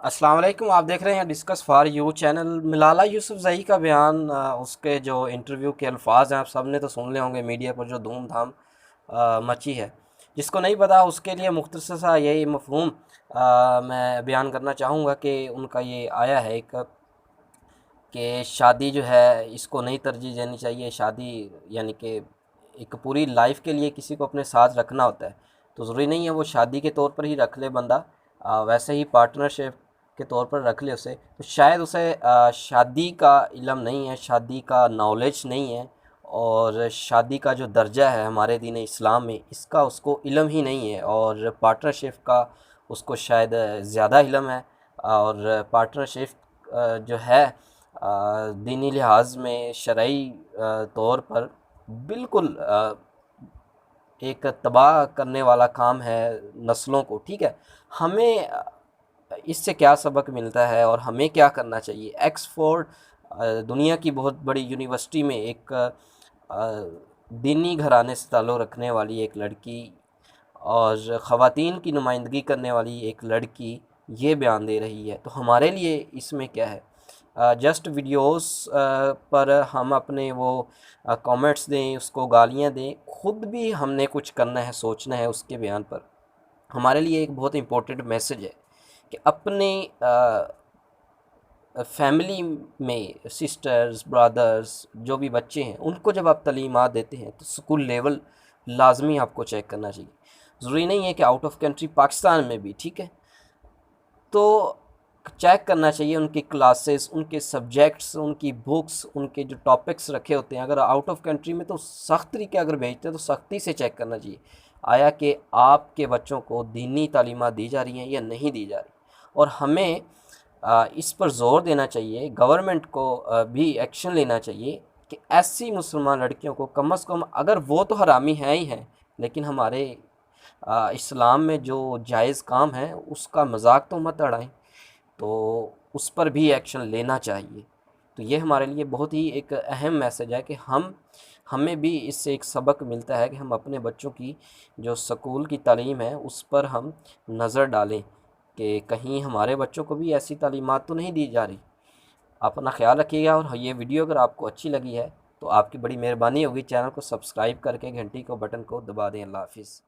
अस्सलाम वालेकुम। आप देख रहे हैं discuss for you channel. Malala Yousafzai का बयान, उसके जो इंटरव्यू के अल्फाज हैं आप सब ने तो सुन ले होंगे। मीडिया पर जो धूम धाम मची है, जिसको नहीं पता उसके लिए मुख्तसर सा यही मफहूम मैं बयान करना चाहूँगा कि उनका ये आया है एक कि शादी जो है इसको नहीं तरजीह देनी चाहिए। शादी यानी कि एक पूरी लाइफ के लिए किसी को अपने साथ रखना होता है, तो ज़रूरी नहीं है वो शादी के तौर पर ही रख ले बंदा। वैसे ही पार्टनरशिप के तौर पर रख ले उसे, तो शायद उसे शादी का इल्म नहीं है, शादी का नॉलेज नहीं है, और शादी का जो दर्जा है हमारे दीन इस्लाम में इसका उसको इल्म ही नहीं है। और पार्टनरशिप का उसको शायद ज़्यादा इल्म है। और पार्टनरशिप जो है दीनी लिहाज में शरई तौर पर बिल्कुल एक तबाह करने वाला काम है नस्लों को। ठीक है, हमें इससे क्या सबक मिलता है और हमें क्या करना चाहिए। एक्सफोर्ड दुनिया की बहुत बड़ी यूनिवर्सिटी में एक दीनी घराने से ताल्लुक़ रखने वाली एक लड़की और ख़वातीन की नुमाइंदगी करने वाली एक लड़की ये बयान दे रही है, तो हमारे लिए इसमें क्या है। जस्ट वीडियोस पर हम अपने वो कमेंट्स दें, उसको गालियाँ दें, ख़ुद भी हमने कुछ करना है, सोचना है उसके बयान पर। हमारे लिए एक बहुत इम्पोर्टेंट मैसेज है कि अपने फैमिली में सिस्टर्स ब्रदर्स जो भी बच्चे हैं उनको जब आप तालीमात देते हैं तो स्कूल लेवल लाजमी आपको चेक करना चाहिए। ज़रूरी नहीं है कि आउट ऑफ कंट्री पाकिस्तान में भी, ठीक है, तो चेक करना चाहिए उनकी क्लासेस, उनके सब्जेक्ट्स, उनकी बुक्स, उनके जो टॉपिक्स रखे होते हैं। अगर आउट ऑफ कंट्री में तो सख्त तरीके अगर भेजते हैं तो सख्ती से चेक करना चाहिए आया कि आपके बच्चों को दीनी तालीमात दी जा रही हैं या नहीं दी जा रही। और हमें इस पर ज़ोर देना चाहिए, गवर्नमेंट को भी एक्शन लेना चाहिए कि ऐसी मुसलमान लड़कियों को कम से कम, अगर वो तो हरामी हैं ही हैं, लेकिन हमारे इस्लाम में जो जायज़ काम है उसका मजाक तो मत उड़ाएं, तो उस पर भी एक्शन लेना चाहिए। तो ये हमारे लिए बहुत ही एक अहम मैसेज है कि हमें भी इससे एक सबक मिलता है कि हम अपने बच्चों की जो स्कूल की तालीम है उस पर हम नज़र डालें कि कहीं हमारे बच्चों को भी ऐसी तालीमात तो नहीं दी जा रही। अपना ख्याल रखिएगा। और ये वीडियो अगर आपको अच्छी लगी है तो आपकी बड़ी मेहरबानी होगी, चैनल को सब्सक्राइब करके घंटी को बटन को दबा दें। अल्लाह हाफिज़।